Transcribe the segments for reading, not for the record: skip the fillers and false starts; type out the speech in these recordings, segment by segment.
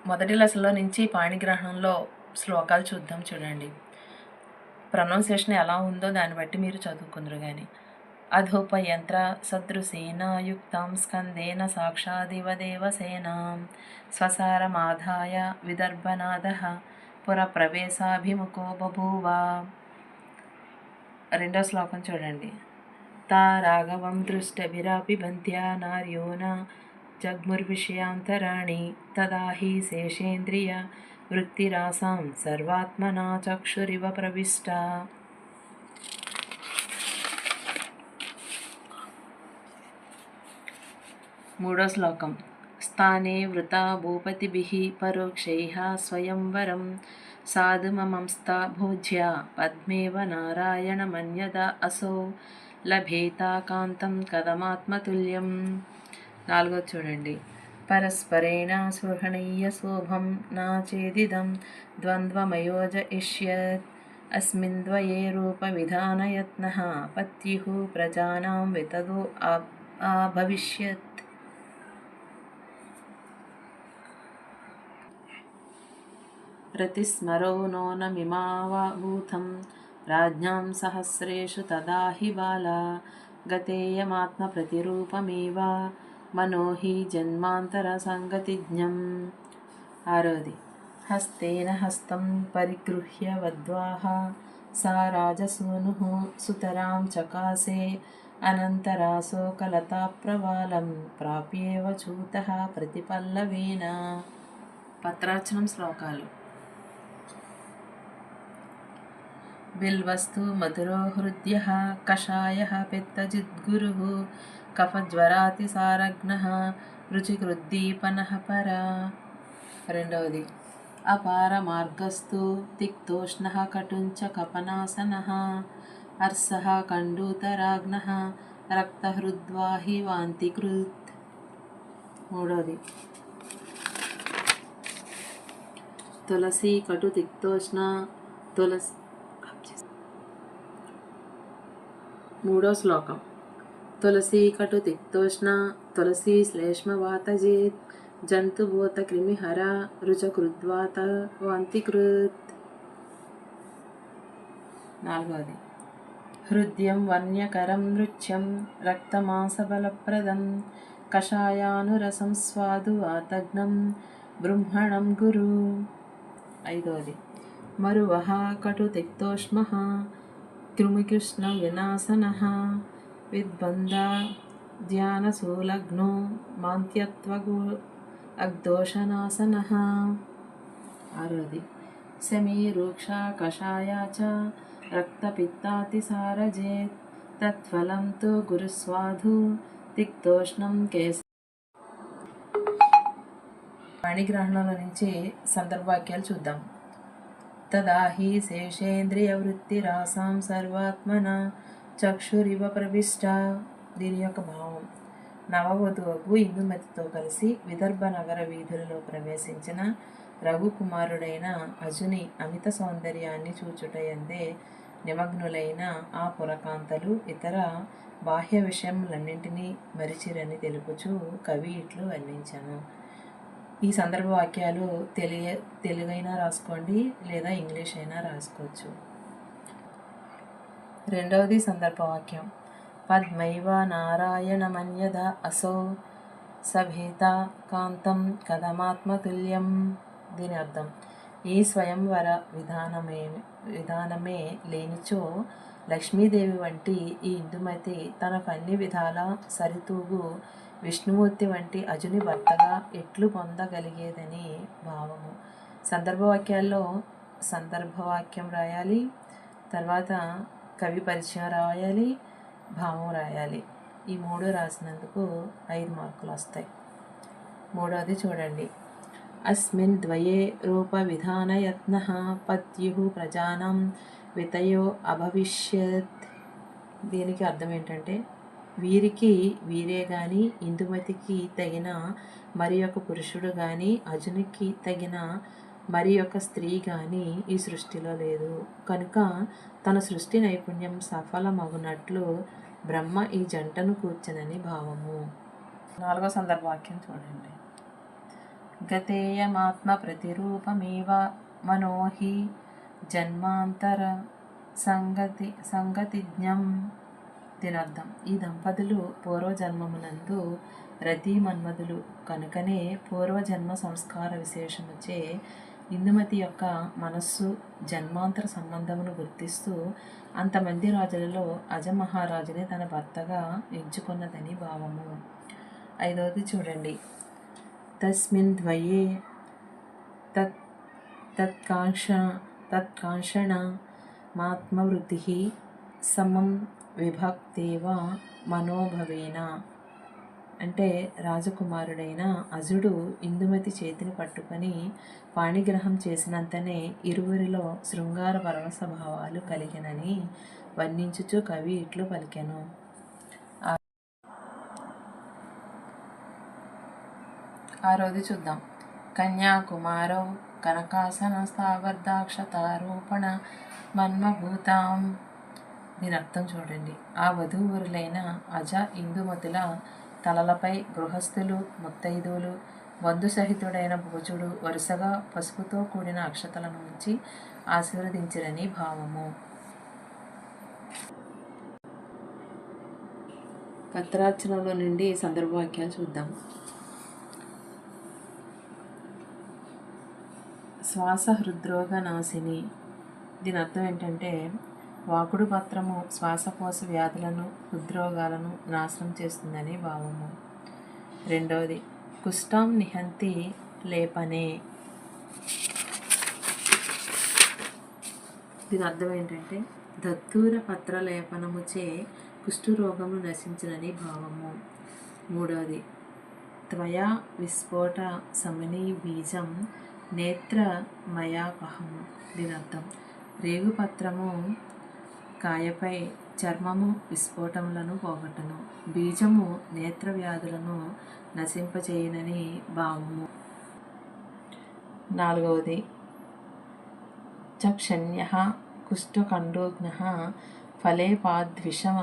మొదటి లెసన్లో నుంచి పాణిగ్రహణంలో శ్లోకాలు చూద్దాం. చూడండి, ప్రొనౌన్సియేషన్ ఎలా ఉందో దాన్ని బట్టి మీరు చదువుకుందరు కానీ. అధోపయంత్ర సదృశేన యుక్తం స్కందేన సాక్షాదివ దేవసేనాం స్వసారమాధాయ విదర్భనాదః పురప్రవేశాభిముఖో బభూవ. రెండో శ్లోకం చూడండి. తా రాఘవం దృష్టభిరాపి బంధ్యా నార్యోన జగ్ముర్విషయాంతరాణి తదా హి శేషేంద్రియ వృత్తిరాసాం సర్వాత్మనా చక్షురివ ప్రవిష్ట. మూడో శ్లోకం. స్థానే వృతా భూపతిభిః పరోక్షైః స్వయంవరం సాధుమమంస్తా భోజ్య పద్మేవ నారాయణమన్యదా అసౌ లభేతా కాంతం కథమాత్మతుల్యం. నాలుగో చూడండి. పరస్పరేణ స్పృహణీయ శోభం నాచేదిదం ద్వంద్వమయోజ ఇష్యత్ అస్మిన్ ద్వయే రూపవిధానయత్నః పత్యుః ప్రజానాం వితదో అభవిష్యత్. ప్రతిస్మరో నోనమిమావభూతం రాజ్ఞాం సహస్రేషు తదా హి బాలా గతేయమాత్మ ప్రతిరూపమేవ మనో హి జన్మాంతర సంగతిజ్ఞం. ఆరోది. హస్తేన హస్తం పరిగృహ్య వద్వాహ సా రాజసూనుః సుతరాం చకాసే అనంతరాశోకలతాప్రవాలం ప్రాప్యేవ చూతః ప్రతిపల్లవేన. పత్రార్చనం శ్లోకాలు. బిల్వస్తు మధురో హృద్యః కషాయః పిత్తజిద్గురుః కఫజ్వరాతిసారఘ్నః రుచికృద్దీపనః పరా. రెండవది. అపార మార్గస్థు తిక్తోష్ణః కటుంచ కపనాసనః అర్సః కండూతరాగ్నః రక్తహృద్వాహి వాంతికృత్. మూడవది. తులసీ కటు తిక్తోష్ణ మూడో శ్లోకం. తులసీ కటు తిక్తోష్ణ తులసీ శ్లేష్మవాతజేత్ జంతుభూత క్రిమిహర రుచకృద్వాత వాంతికృత్. నాలుగవది. హృద్యం వన్యకరం నృత్యం రక్తమాసబలప్రదం కషాయానురసం స్వాదు వాతగ్నం బృంహణం గురు. ఐదవది. మరువః కటు తిక్తోష్మః కృమికృష్ణ వినాశనః విద్బంధ ధ్యానశూలగ్నో మాంత్యత్వగు అగ్దోషనాశనః. ఆరోది. సమీరూక్షా కషాయా చ రక్తపిత్తాతిసారజేత్ తత్ఫలం తు గురుస్వాధు తిక్తోష్ణం కేశ. పాణిగ్రహణంలో నుంచి సందర్భవాక్యాలు చూద్దాం. తదా హి శేషేంద్రియవృత్తిరాసాం సర్వాత్మన చక్షురివ ప్రవిష్ట. దీని యొక్క భావం. నవవధువుకు ఇందుమతితో కలిసి విదర్భ నగర వీధులలో ప్రవేశించిన రఘుకుమారుడైన అజుని అమిత సౌందర్యాన్ని చూచుటయందే నిమగ్నులైన ఆ పురకాంతలు ఇతర బాహ్య విషయములన్నింటినీ మరిచిరని తెలుపుచూ కవి ఇట్లు వర్ణించాను. ఈ సందర్భ వాక్యాలు తెలుగైనా రాసుకోండి, లేదా ఇంగ్లీష్ అయినా రాసుకోవచ్చు. రెండవది సందర్భ వాక్యం. పద్మైవ నారాయణమన్యదా అసౌ సభేతా కాంతం కథమాత్మతుల్యం. దీని అర్థం. ఈ స్వయంవర విధానమే లేనిచో లక్ష్మీదేవి వంటి ఈ ఇందుమతి తనకు అన్ని విధాలా సరితూగు విష్ణుమూర్తి వంటి అజుని భర్తగా ఎట్లు పొందగలిగేదని భావము. సందర్భవాక్యాల్లో సందర్భవాక్యం రాయాలి, తర్వాత కవి పరిచయం రాయాలి, భావం రాయాలి. ఈ మూడు రాసినందుకు 5 మార్కులు వస్తాయి. మూడవది చూడండి. అస్మిన్ ద్వయే రూప విధానయత్నః పత్యుః ప్రజానాం వితయో అభవిష్యత్. దీనికి అర్థం ఏంటంటే, వీరికి వీరే గాని ఇందుమతికి తగిన మరి ఒక పురుషుడు గాని అజునికి తగిన మరి ఒక స్త్రీ గాని ఈ సృష్టిలో లేదు. కనుక తన సృష్టి నైపుణ్యం సఫలమగునట్లు బ్రహ్మ ఈ జంటను కూర్చనని భావము. 4వ సందర్భవాక్యం చూడండి. తద్గతేయమాత్మ ప్రతిరూపమేవ మనోహి జన్మాంతర సంగతిజ్ఞం. దీనర్థం, ఈ దంపతులు పూర్వజన్మమునందు రతి మన్మధులు కనుకనే పూర్వజన్మ సంస్కార విశేషముచే ఇందుమతి యొక్క మనస్సు జన్మాంతర సంబంధమును గుర్తిస్తూ అంతమంది రాజులలో అజమహారాజుని తన భర్తగా ఎంచుకున్నదని భావము. 5వది చూడండి. తస్మిన్ ద్వయే తత్కాంక్షణ మాత్మవృత్తి సమం విభక్తేవ మనోభవేన. అంటే రాజకుమారుడైన అజుడు ఇందుమతి చేతిని పట్టుకొని పాణిగ్రహం చేసినంతనే ఇరువురిలో శృంగార పరవశ భావాలు కలిగినని వర్ణించుచు కవి ఇట్లు పలికెను. 6వది చూద్దాం. కన్యాకుమారౌ కనకాసన స్థావర్దాక్షతారోపణ మన్మభూతాం. దీని అర్థం చూడండి. ఆ వధూవరులైన అజ ఇందుమతుల తలలపై గృహస్థులు, ముత్తైదువులు, బంధుసహితుడైన భోజుడు వరుసగా పసుపుతో కూడిన అక్షతలను ఉంచి ఆశీర్వదించిరని భావము. పత్రార్చనలో నుండి సందర్భవాక్యాలు చూద్దాం. శ్వాస హృద్రోగ నాశిని. దీని అర్థం ఏంటంటే వాకుడు పత్రము శ్వాసకోశ వ్యాధులను, హృద్రోగాలను నాశనం చేస్తుందని భావము. 2వది కుష్ఠం నిహంతి లేపనే. దీని అర్థం ఏంటంటే దత్తూర పత్ర లేపనముచే కుష్ఠరోగము నశించునని భావము. 3వది త్వయా విస్ఫోట సమనీ బీజం నేత్రమయాపహము. దీని అర్థం రేగుపత్రము కాయపై చర్మము విస్ఫోటములను పోగొట్టును, బీజము నేత్ర వ్యాధులను నశింపచేయునని భావము. 4వది చక్షణ్యః కుష్ఠకండోఘ్నః ఫలేపాద్విషమ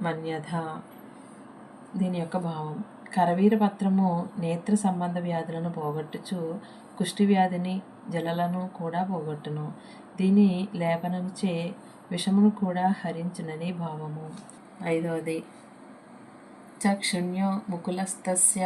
మన్యథ. దీని యొక్క భావం కరవీరపత్రము నేత్ర సంబంధ వ్యాధులను పోగొట్టుచు కుష్టి వ్యాధిని జలలను కూడా పోగొట్టును. దీని లేపనముచే విషమును కూడా హరించునని భావము. 5వది చక్షుణ్యో ముకులస్తస్య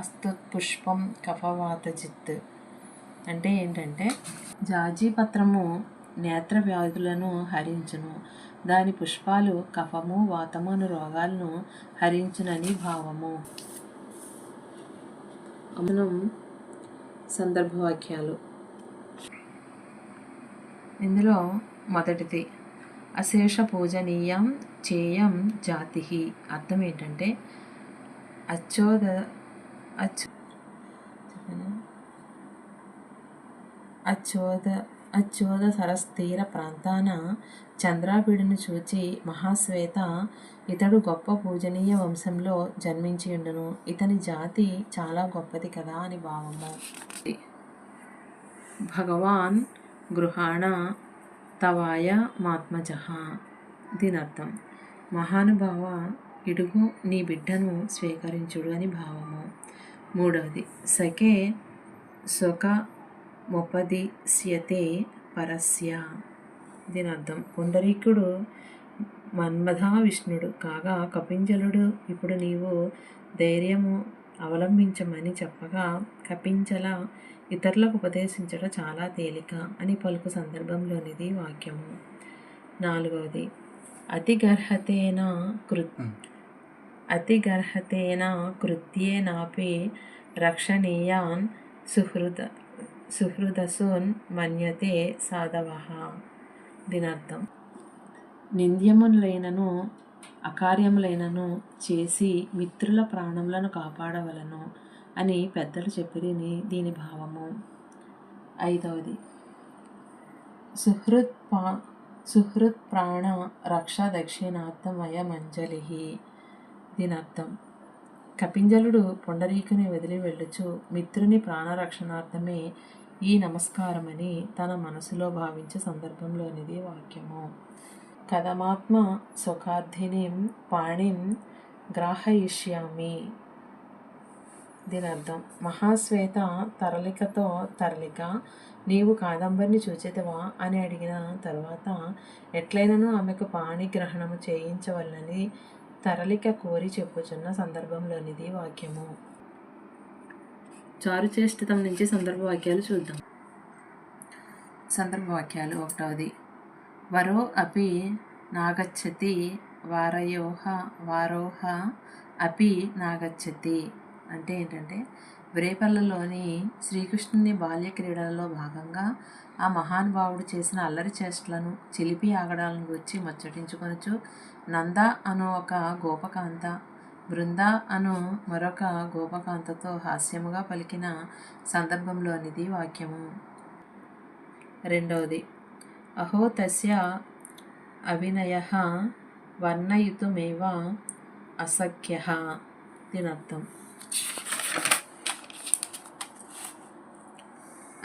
అస్తుత్పుష్పం కఫవాతజిత్. అంటే ఏంటంటే జాజీ పత్రము నేత్ర వ్యాధులను హరించును, దాని పుష్పాలు కఫము, వాతము అను రోగాలను హరించునని భావము. మనం సందర్భవాక్యాలు. ఇందులో మొదటిది అశేష పూజనీయం చేయం జాతి. అర్థం ఏంటంటే అచ్చోద సరస్తీర ప్రాంతాన చంద్రాబిడును చూచి మహాశ్వేత ఇతడు గొప్ప పూజనీయ వంశంలో జన్మించి ఉండును, ఇతని జాతి చాలా గొప్పది కదా అని భావము. భగవాన్ గృహాణ తవాయ మాత్మజః. దీని అర్థం మహానుభావ ఇడుగు నీ బిడ్డను స్వీకరించుడు అని భావము. 3వది సఖే సుఖ ముపదిశ్యతే పరస్య. దీని అర్థం పుండరీకుడు మన్మథ విష్ణుడు కాగా కపింజలుడు ఇప్పుడు నీవు ధైర్యము అవలంబించమని చెప్పగా కపించల ఇతరులకు ఉపదేశించడం చాలా తేలిక అని పలుకు సందర్భంలోనిది వాక్యము. 4వది అతిగర్హతేన కృత్యేనాపి రక్షణీయాన్ సుహృదసూన్ మన్యతే సాధవః. దీని అర్థం నింద్యములైనను అకార్యములైనను చేసి మిత్రుల ప్రాణములను కాపాడవలను అని పెద్దలు చెప్పిరిని దీని భావము. 5వది సుహృత్ ప్రాణ రక్ష దక్షిణార్థమయ మంజలి. దీని అర్థం కపింజలుడు పుండరీకుని వదిలి వెళ్ళుచు మిత్రుని ప్రాణరక్షణార్థమే ఈ నమస్కారమని తన మనసులో భావించే సందర్భంలోనిది వాక్యము. కథమాత్మ సుఖార్థినిం పాణిం గ్రాహయిష్యామి. దీని అర్థం మహాశ్వేత తరలికతో తరలిక నీవు కాదంబరిని చూచెదవా అని అడిగిన తరువాత ఎట్లయినను ఆమెకు పాణిగ్రహణము చేయించవలనని తరలిక కోరి చెప్పుచున్న సందర్భంలోనిది వాక్యము. చారుచేష్టితం నుంచి సందర్భ వాక్యాలు చూద్దాం. సందర్భ వాక్యాలు. ఒకటవది, వరో అపి నాగచ్చతి వారోహ అపి నాగచ్చతి. అంటే ఏంటంటే వ్రేపల్లలోని శ్రీకృష్ణుని బాల్య క్రీడలలో భాగంగా ఆ మహానుభావుడు చేసిన అల్లరి చేష్టలను, చిలిపి ఆగడాలను గురించి ముచ్చటించుకొనుచు నంద అను ఒక గోపకాంత, బృంద అను మరొక గోపకాంతతో హాస్యముగా పలికిన సందర్భంలోనిది వాక్యము. రెండవది, అహో తస్య అభినయః వర్ణయితుమేవ అశక్యః. దీనర్థం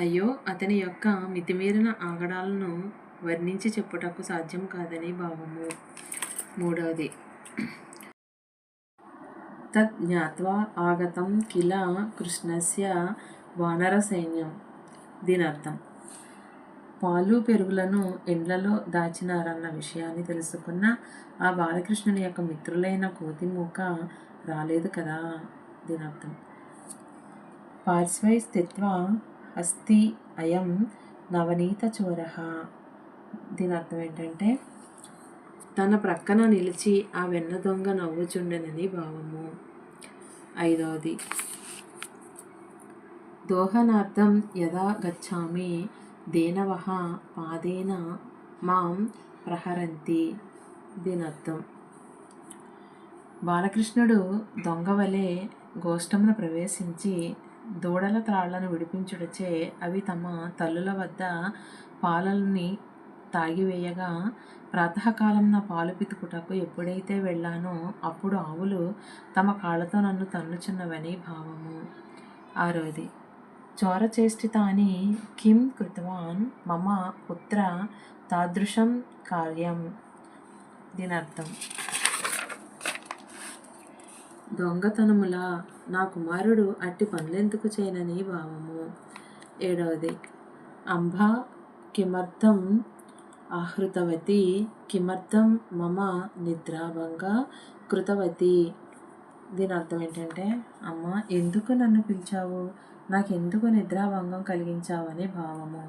అయ్యో అతని యొక్క మితిమీరిన ఆగడాలను వర్ణించి చెప్పుటకు సాధ్యం కాదని భావము. మూడవది, తత్ జ్ఞాత్వా ఆగతం కిల కృష్ణస్య వానర సైన్యం. దీనర్థం పాలు పెరుగులను ఎండ్లలో దాచినారన్న విషయాన్ని తెలుసుకున్న ఆ బాలకృష్ణుని యొక్క మిత్రులైన కోతిమూక రాలేదు కదా. దీనర్థం పార్శ్వై స్థిత్వా అస్తి అయం నవనీత చోరః. దీని అర్థం ఏంటంటే తన ప్రక్కన నిలిచి ఆ వెన్న దొంగ నవ్వుచుండెనని భావము. ఐదవది, దోహనార్థం యదా గచ్చామి దేనవః పాదేన మాం ప్రహరంతి. దీనర్థం బాలకృష్ణుడు దొంగవలే గోష్టమున ప్రవేశించి దూడల త్రాళ్లను విడిపించుటచే అవి తమ తల్లుల వద్ద పాలని తాగివేయగా ప్రాతకాలమున పాలు పితుకుటకు ఎప్పుడైతే వెళ్ళానో అప్పుడు ఆవులు తమ కాళ్లతో నన్ను తన్నుచున్నవని భావము. ఆరవది, చోరచేష్టితాని కిం కృతవాన్ మమ పుత్ర తాదృశం కార్యం. దీనర్థం దొంగతనములా నా కుమారుడు అట్టి పనులెందుకు చేయనని భావము. ఏడవది, అంబా కిమర్థం ఆహృతవతి కిమర్థం మమ నిద్రాభంగ కృతవతి. దీని అర్థం ఏంటంటే అమ్మ ఎందుకు నన్ను పిలిచావు, నాకెందుకు నిద్రాభంగం కలిగించావని భావము.